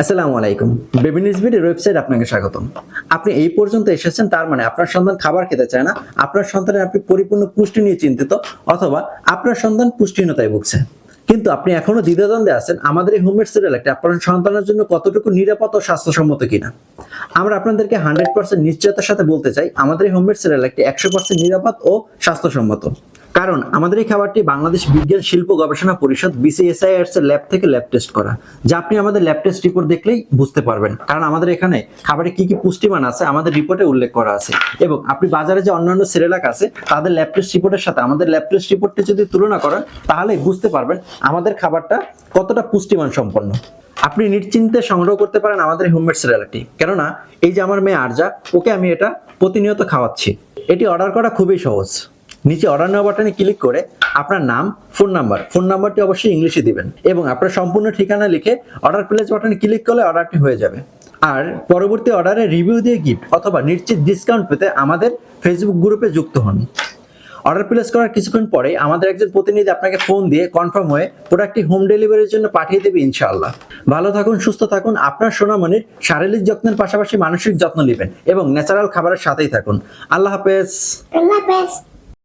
আসসালামু আলাইকুম। Baby নিউজবিডি website আপনাকে স্বাগতম। আপনি এই পর্যন্ত এসেছেন, তার মানে আপনার সন্তান খাবার খেতে চায় না, আপনার সন্তানের আপনি পরিপূর্ণ পুষ্টি নিয়ে চিন্তিত, অথবা আপনার সন্তান পুষ্টিহীনতায় ভুগছে। কিন্তু আপনি এখনো দ্বিধাদ্বন্দ্বে আছেন আমাদের এই হোমমেড সিরিয়ালটি আপনার সন্তানের জন্য কতটুকু নিরাপদ ও স্বাস্থ্যসম্মত কিনা। আমরা আপনাদেরকে 100% নিশ্চয়তার সাথে বলতে চাই আমাদের এই হোমমেড সিরিয়াল একটি 100% নিরাপদ ও স্বাস্থ্যসম্মত। কারণ আমাদের এই খাবারটি বাংলাদেশ বিজ্ঞান শিল্প গবেষণা পরিষদ BCSIRS এর ল্যাব থেকে ল্যাব টেস্ট করা, যা আপনি আমাদের ল্যাব টেস্ট রিপোর্ট দেখলেই বুঝতে পারবেন। কারণ আমাদের এখানে খাবারে কি কি পুষ্টিমান আছে আমাদের রিপোর্টে উল্লেখ করা আছে, এবং আপনি বাজারে যে অন্যান্য সেরেলাক আছে তাদের ল্যাব টেস্ট রিপোর্টের সাথে আমাদের ল্যাব টেস্ট রিপোর্টটি যদি তুলনা করেন তাহলে বুঝতে পারবেন আমাদের খাবারটা কতটা পুষ্টিমান সম্পন্ন। আপনি নিশ্চিন্তে সংগ্রহ করতে পারেন আমাদের হোমমেড সিরিয়ালটি, কেননা এই যে আমার মেয়ে আরজা, ওকে আমি এটা প্রতিনিয়ত খাওয়াচ্ছি। এটি অর্ডার করা খুবই সহজ। নিচে অর্ডার নাও বাটনে ক্লিক করে আপনার নাম, ফোন নাম্বারটি অবশ্যই ইংলিশে দিবেন, এবং আপনার সম্পূর্ণ ঠিকানা লিখে অর্ডার প্লেস বাটনে ক্লিক করলে অর্ডারটি হয়ে যাবে। আর পরবর্তী অর্ডারে রিভিউ দিয়ে গিফট অথবা নিশ্চিত ডিসকাউন্ট পেতে আমাদের ফেসবুক গ্রুপে যুক্ত হন। অর্ডার প্লেস করার কিছুক্ষণ পরে আমাদের একজন প্রতিনিধি আপনাকে ফোন দিয়ে কনফার্ম হয়ে প্রোডাক্টটি হোম ডেলিভারির জন্য পাঠিয়ে দেবে ইনশাআল্লাহ। ভালো থাকুন, সুস্থ থাকুন, আপনার সোনামণির শারীরিক যত্নের পাশাপাশি মানসিক যত্ন নেবেন এবং ন্যাচারাল খাবারের সাথেই থাকুন। আল্লাহ হাফেজ। আল্লাহ হাফেজ।